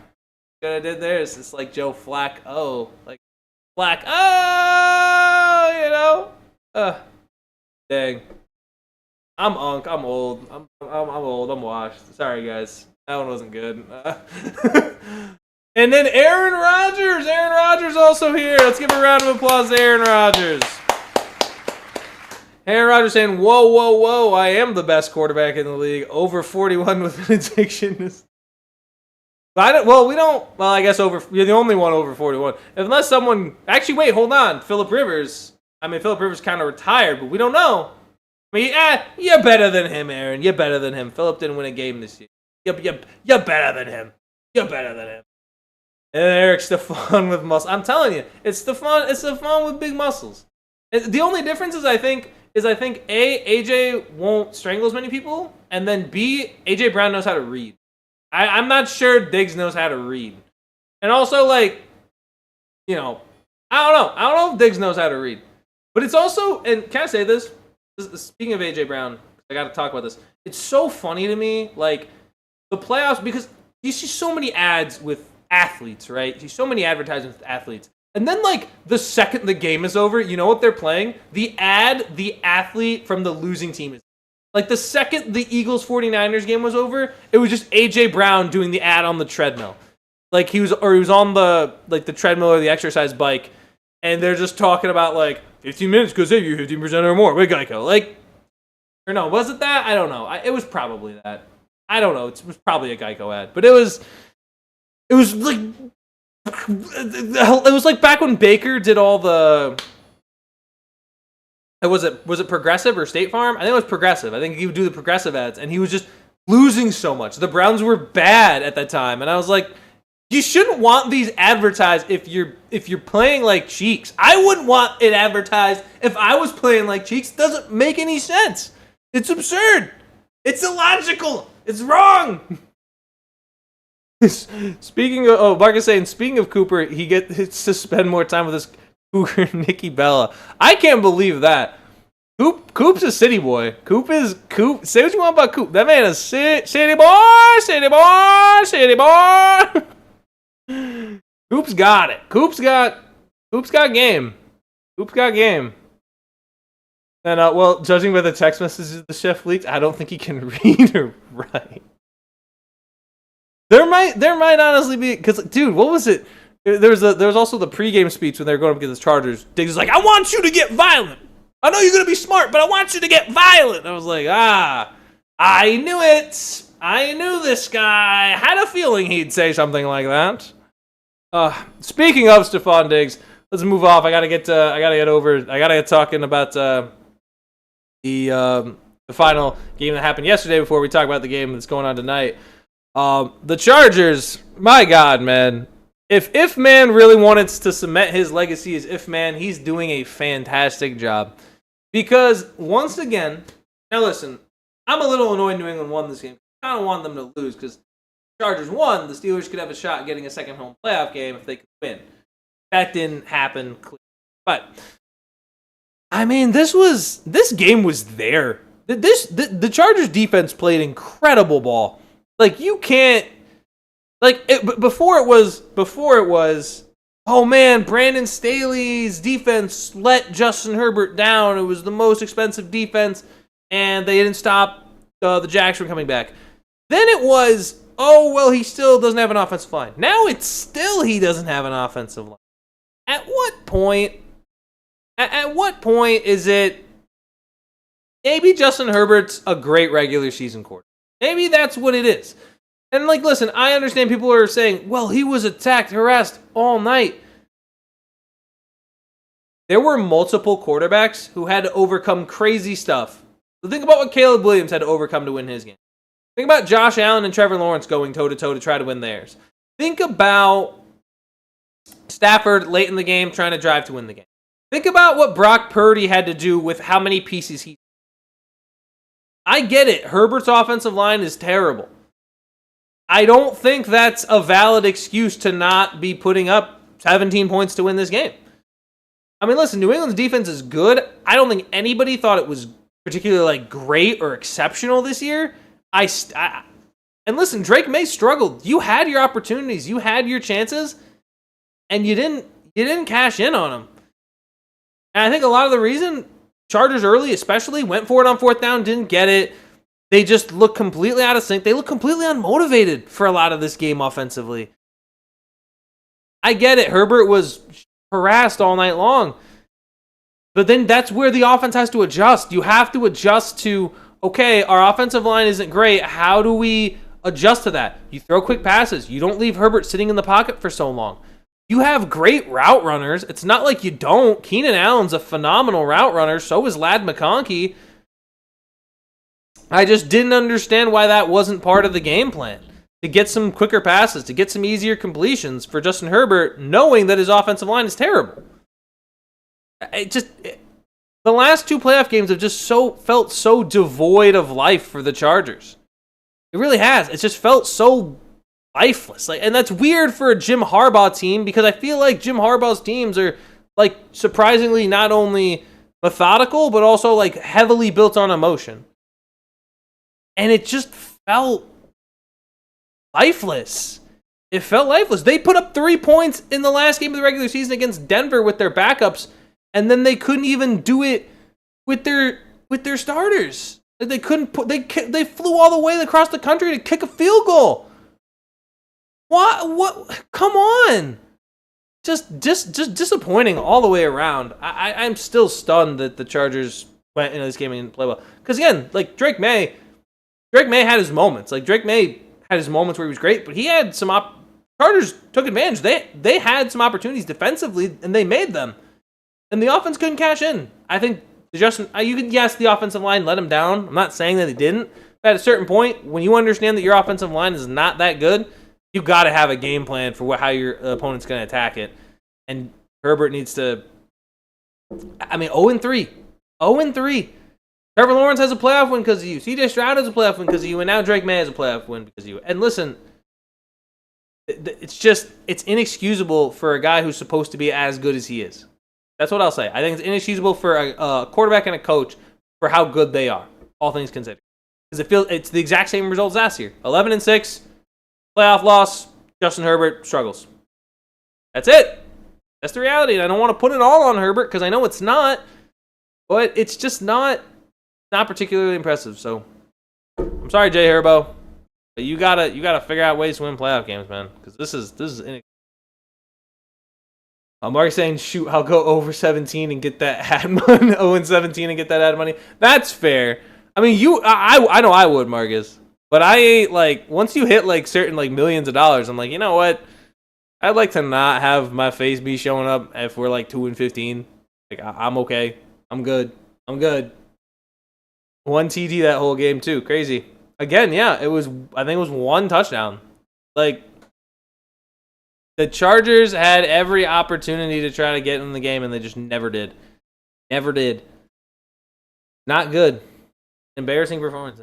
What I did there is it's like Joe Flack. Oh. Like, flack. Oh! You know? Dang. I'm unk. I'm old. I'm old. I'm washed. Sorry, guys. That one wasn't good. And then Aaron Rodgers. Aaron Rodgers also here. Let's give a round of applause to Aaron Rodgers. Aaron Rodgers saying, whoa, I am the best quarterback in the league. Over 41 with an addiction. I guess you're the only one over 41. Unless someone, actually, wait, hold on. Phillip Rivers kind of retired, but we don't know. I mean, you're better than him, Aaron. You're better than him. Phillip didn't win a game this year. You're better than him. You're better than him. And Eric Stephon with muscle. I'm telling you, it's Stephon with big muscles. The only difference is I think AJ won't strangle as many people, and then B, AJ Brown knows how to read. I'm not sure Diggs knows how to read. And also, like, you know, I don't know if Diggs knows how to read. But it's also, and can I say this? Speaking of AJ Brown, I got to talk about this. It's so funny to me, like, the playoffs, because you see so many ads with athletes, right? You see so many advertisements with athletes. And then, like, the second the game is over, you know what they're playing? The athlete from the losing team is. Like, the second the Eagles-49ers game was over, it was just A.J. Brown doing the ad on the treadmill. Like, he was on the treadmill or the exercise bike, and they're just talking about, like, 15 minutes could save you 15% or more with Geico. Like, or no, was it that? I don't know. It was probably that. I don't know. It was probably a Geico ad. But it was like back when Baker did all the. Was it Progressive or State Farm? I think it was Progressive. I think he would do the Progressive ads, and he was just losing so much. The Browns were bad at that time, and I was like, you shouldn't want these advertised if you're playing like Cheeks. I wouldn't want it advertised if I was playing like Cheeks. It doesn't make any sense. It's absurd. It's illogical. It's wrong. Mark is saying, speaking of Cooper, he gets to spend more time with his cougar, Nikki Bella. I can't believe that. Coop's a city boy. Coop. Say what you want about Coop. That man is city boy. Coop's got it. Coop's got game. Coop's got game. And judging by the text messages the chef leaked, I don't think he can read or write. There might honestly be, because, dude, what was it? There was also the pregame speech when they were going up against the Chargers. Diggs is like, I want you to get violent. I know you're going to be smart, but I want you to get violent. I was like, I knew it. I knew this guy. I had a feeling he'd say something like that. Speaking of Stephon Diggs, let's move off. I gotta get talking about the final game that happened yesterday before we talk about the game that's going on tonight. The Chargers, my God, man. If Man really wanted to cement his legacy as If Man, he's doing a fantastic job. Because, once again, now listen, I'm a little annoyed New England won this game. I don't want them to lose because Chargers won. The Steelers could have a shot at getting a second home playoff game if they could win. That didn't happen. But, I mean, this game was there. The Chargers defense played incredible ball. Like, you can't, like, before it was, oh man, Brandon Staley's defense let Justin Herbert down. It was the most expensive defense, and they didn't stop the Jags from coming back. Then it was, oh, well, he still doesn't have an offensive line. Now it's still he doesn't have an offensive line. At what point is it, maybe Justin Herbert's a great regular season quarterback? Maybe that's what it is. And, like, listen, I understand people are saying, well, he was attacked, harassed all night. There were multiple quarterbacks who had to overcome crazy stuff. So think about what Caleb Williams had to overcome to win his game. Think about Josh Allen and Trevor Lawrence going toe-to-toe to try to win theirs. Think about Stafford late in the game trying to drive to win the game. Think about what Brock Purdy had to do with how many pieces he... I get it. Herbert's offensive line is terrible. I don't think that's a valid excuse to not be putting up 17 points to win this game. I mean, listen, New England's defense is good. I don't think anybody thought it was particularly like great or exceptional this year. And listen, Drake May struggled. You had your opportunities, you had your chances, and you didn't cash in on them. And I think a lot of the reason Chargers early especially went for it on fourth down, didn't get it. They just look completely out of sync. They look completely unmotivated for a lot of this game offensively. I get it. Herbert was harassed all night long. But then that's where the offense has to adjust. You have to adjust to, okay, our offensive line isn't great. How do we adjust to that? You throw quick passes. You don't leave Herbert sitting in the pocket for so long. You have great route runners. It's not like you don't. Keenan Allen's a phenomenal route runner. So is Ladd McConkey. I just didn't understand why that wasn't part of the game plan. To get some quicker passes, to get some easier completions for Justin Herbert, knowing that his offensive line is terrible. The last two playoff games have just felt so devoid of life for the Chargers. It really has. It's just felt so lifeless. And that's weird for a Jim Harbaugh team because I feel like Jim Harbaugh's teams are like surprisingly not only methodical but also like heavily built on emotion. And it just felt lifeless. It felt lifeless. They put up 3 points in the last game of the regular season against Denver with their backups, and then they couldn't even do it with their starters. They couldn't put. They flew all the way across the country to kick a field goal. What? Come on! Just disappointing all the way around. I'm still stunned that the Chargers went into this game and didn't play well. Because again, like Drake May had his moments. Like Drake May had his moments where he was great, but he had some Chargers took advantage. They had some opportunities defensively, and they made them. And the offense couldn't cash in. I think the offensive line let him down. I'm not saying that they didn't. But at a certain point, when you understand that your offensive line is not that good, you got to have a game plan for how your opponent's going to attack it. And Herbert needs to. I mean, 0-3. 0-3. Trevor Lawrence has a playoff win because of you. C.J. Stroud has a playoff win because of you. And now Drake May has a playoff win because of you. And listen, it's inexcusable for a guy who's supposed to be as good as he is. That's what I'll say. I think it's inexcusable for a quarterback and a coach for how good they are, all things considered. Because it's the exact same results last year. 11-6, playoff loss, Justin Herbert struggles. That's it. That's the reality. And I don't want to put it all on Herbert because I know it's not. But it's just not particularly impressive. So I'm sorry, Jay Herbo, but you gotta figure out ways to win playoff games, man. Because this is Mark's saying, shoot, I'll go over 17 and get that ad money. 0-17 and get that ad money. That's fair. I mean, I know I would, Marcus. But I ain't, like, once you hit, like, certain, like, millions of dollars, I'm like, you know what? I'd like to not have my face be showing up if we're, like, 2-15. Like, I'm okay. I'm good. One TD that whole game, too. Crazy. Again, yeah, I think it was one touchdown. Like, The Chargers had every opportunity to try to get in the game, and they just never did. Never did. Not good. Embarrassing performance.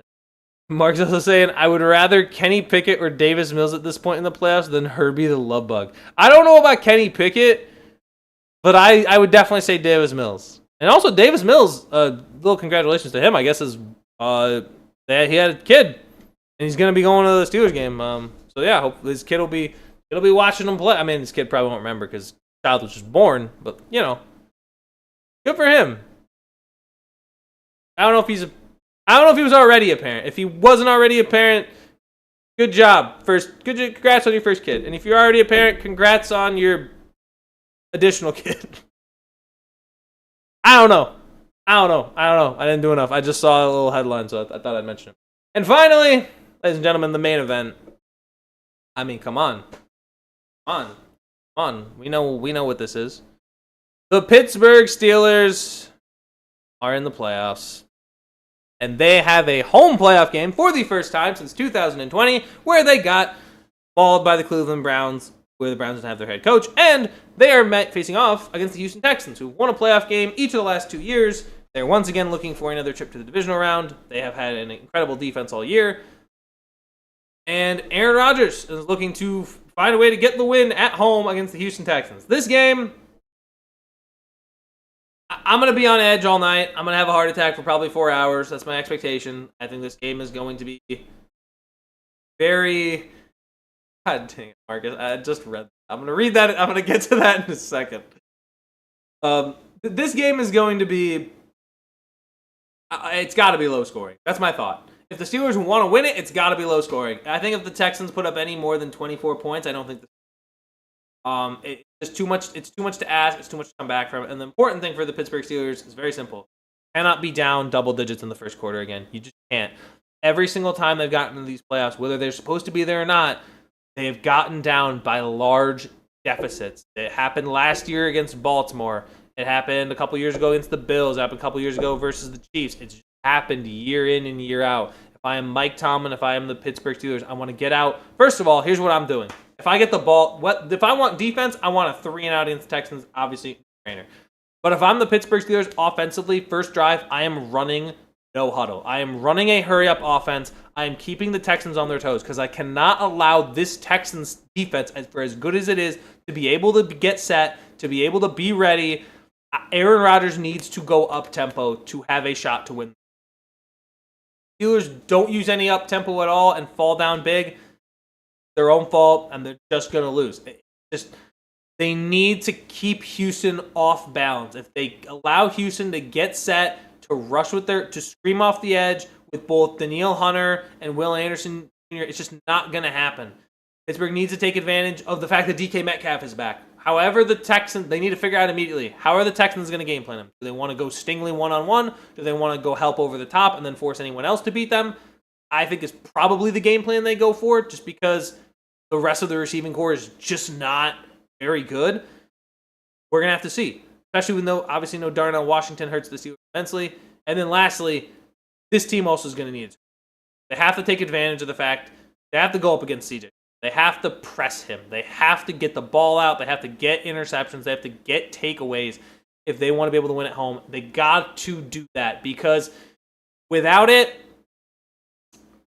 Mark's also saying, I would rather Kenny Pickett or Davis Mills at this point in the playoffs than Herbie the Love Bug. I don't know about Kenny Pickett, but I would definitely say Davis Mills. And also Davis Mills, little congratulations to him, I guess, is that he had a kid, and he's going to be going to the Steelers game. So yeah, hope this kid will be watching him play. I mean, this kid probably won't remember because the child was just born, but good for him. I don't know if he was already a parent. If he wasn't already a parent, good job. Congrats on your first kid. And if you're already a parent, congrats on your additional kid. I don't know. I didn't do enough. I just saw a little headline, so I thought I'd mention it. And finally, ladies and gentlemen, the main event. I mean, come on. We know what this is. The Pittsburgh Steelers are in the playoffs. And they have a home playoff game for the first time since 2020, where they got mauled by the Cleveland Browns, where the Browns didn't have their head coach. And they are facing off against the Houston Texans, who won a playoff game each of the last 2 years. They're once again looking for another trip to the divisional round. They have had an incredible defense all year. And Aaron Rodgers is looking to find a way to get the win at home against the Houston Texans. This game, I'm going to be on edge all night. I'm going to have a heart attack for probably 4 hours. That's my expectation. I think this game is going to be very... God dang it, Marcus. I just read that. I'm going to read that. I'm going to get to that in a second. This game is going to be... It's got to be low scoring. That's my thought. If the Steelers want to win it, it's got to be low scoring. I think if the Texans put up any more than 24 points, I don't think... It's too much. It's too much to ask. It's too much to come back from. And the important thing for the Pittsburgh Steelers is very simple: cannot be down double digits in the first quarter again. You just can't. Every single time they've gotten into these playoffs, whether they're supposed to be there or not, they have gotten down by large deficits. It happened last year against Baltimore. It happened a couple years ago against the Bills. It happened a couple years ago versus the Chiefs. It's just happened year in and year out. If I am Mike Tomlin, if I am the Pittsburgh Steelers, I want to get out. First of all, here's what I'm doing. If I get the ball, if I want defense, I want a 3-and-out against the Texans, obviously, trainer. But if I'm the Pittsburgh Steelers offensively, first drive, I am running no huddle. I am running a hurry-up offense. I am keeping the Texans on their toes because I cannot allow this Texans defense, for as good as it is, to be able to get set, to be able to be ready. Aaron Rodgers needs to go up-tempo to have a shot to win. Steelers don't use any up-tempo at all and fall down big. Their own fault, and they're just going to lose. They need to keep Houston off balance. If they allow Houston to get set, to rush to scream off the edge with both Danielle Hunter and Will Anderson Jr., it's just not going to happen. Pittsburgh needs to take advantage of the fact that DK Metcalf is back. However, the Texans, they need to figure out immediately, how are the Texans going to game plan them? Do they want to go Stingley one-on-one? Do they want to go help over the top and then force anyone else to beat them? I think is probably the game plan they go for, just because the rest of the receiving core is just not very good. We're going to have to see. Especially with obviously no Darnell Washington hurts the Steelers immensely. And then lastly, this team also is going to need it. They have to take advantage of the fact they have to go up against CJ. They have to press him. They have to get the ball out. They have to get interceptions. They have to get takeaways if they want to be able to win at home. They got to do that because without it,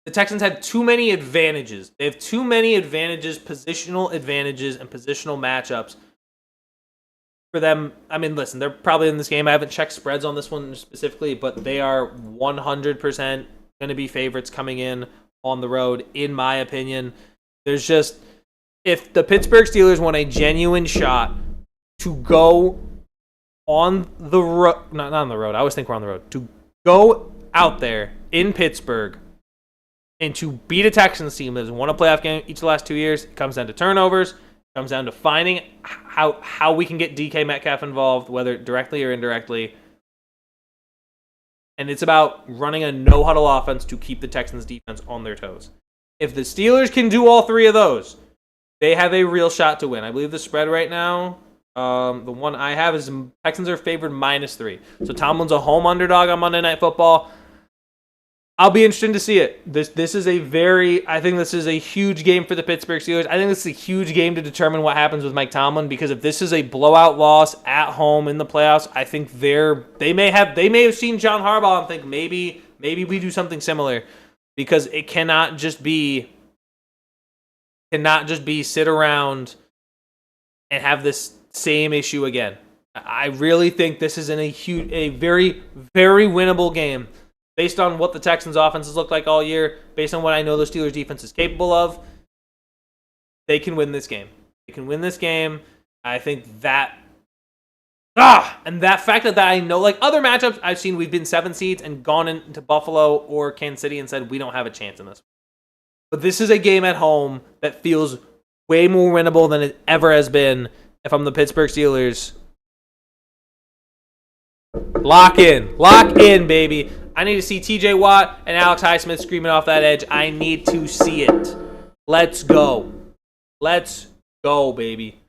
the Texans have too many advantages. They have too many advantages, positional advantages, and positional matchups for them. I mean, listen, they're probably in this game. I haven't checked spreads on this one specifically, but they are 100% going to be favorites coming in on the road, in my opinion. There's just, if the Pittsburgh Steelers want a genuine shot to go on the road, not on the road, I always think we're on the road, to go out there in Pittsburgh and to beat a Texans team that has won a playoff game each of the last 2 years, it comes down to turnovers. It comes down to finding how we can get DK Metcalf involved, whether directly or indirectly. And it's about running a no-huddle offense to keep the Texans defense on their toes. If the Steelers can do all three of those, they have a real shot to win. I believe the spread right now, the one I have is Texans are favored -3. So Tomlin's a home underdog on Monday Night Football. I'll be interested to see it. This is I think this is a huge game for the Pittsburgh Steelers. I think this is a huge game to determine what happens with Mike Tomlin, because if this is a blowout loss at home in the playoffs, I think they may have seen John Harbaugh and think maybe we do something similar, because it cannot just be sit around and have this same issue again. I really think this is a very, very winnable game. Based on what the Texans' offenses look like all year, based on what I know the Steelers' defense is capable of, they can win this game. They can win this game. I think that... and that fact that I know, like other matchups I've seen, we've been 7 seeds and gone into Buffalo or Kansas City and said, we don't have a chance in this. But this is a game at home that feels way more winnable than it ever has been. If I'm the Pittsburgh Steelers, lock in, baby. I need to see TJ Watt and Alex Highsmith screaming off that edge. I need to see it. Let's go. Let's go, baby.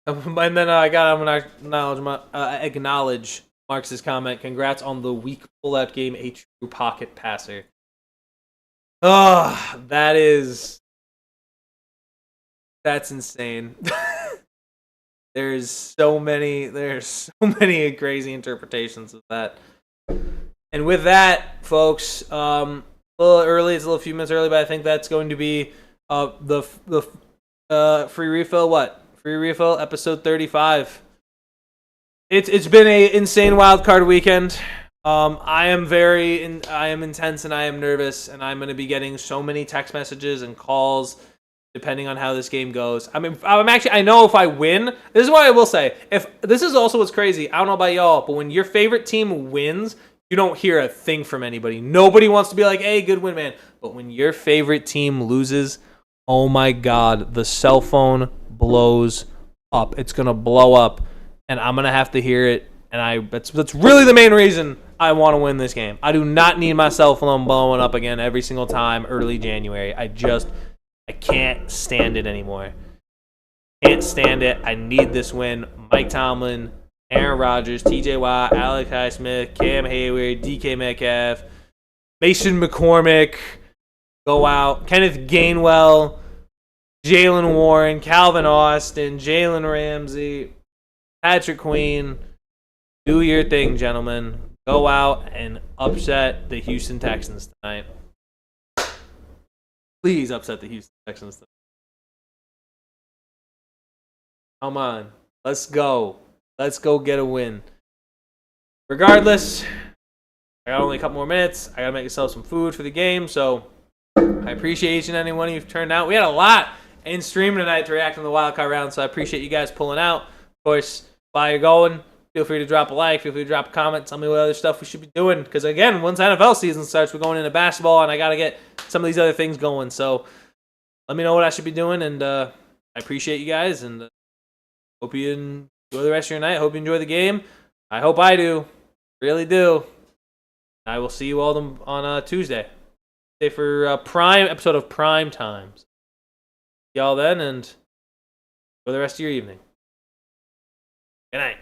And then I'm going to acknowledge Marks' comment. Congrats on the weak pullout game, a true pocket passer. Oh, that's insane. There's so many crazy interpretations of that. And with that, folks, a little early. It's a few minutes early, but I think that's going to be the free refill. What? Free refill episode 35. It's been a insane wildcard weekend. I am intense and I am nervous, and I'm going to be getting so many text messages and calls depending on how this game goes. I mean, I know if I win, this is what I will say. This is also what's crazy. I don't know about y'all, but when your favorite team wins, you don't hear a thing from anybody. Nobody wants to be like, hey, good win, man. But when your favorite team loses, oh my God, the cell phone blows up. It's going to blow up, and I'm going to have to hear it. And that's really the main reason I want to win this game. I do not need my cell phone blowing up again every single time early January. I can't stand it anymore. Can't stand it. I need this win. Mike Tomlin, Aaron Rodgers, TJ Watt, Alex Highsmith, Cam Hayward, DK Metcalf, Mason McCormick, go out. Kenneth Gainwell, Jalen Warren, Calvin Austin, Jalen Ramsey, Patrick Queen. Do your thing, gentlemen. Go out and upset the Houston Texans tonight. Please upset the Houston Texans. Come on. Let's go. Let's go get a win. Regardless, I got only a couple more minutes. I got to make myself some food for the game, so I appreciate each and any one of you who've turned out. We had a lot in stream tonight to react on the wildcard round, so I appreciate you guys pulling out. Of course, while you're going, feel free to drop a like. Feel free to drop a comment. Tell me what other stuff we should be doing. Because, again, once NFL season starts, we're going into basketball, and I got to get some of these other things going. So let me know what I should be doing, and I appreciate you guys, and hope you enjoy the rest of your night. Hope you enjoy the game. I hope I do. Really do. I will see you all on Tuesday. For a prime episode of Prime Times. See y'all then, and enjoy the rest of your evening. Good night.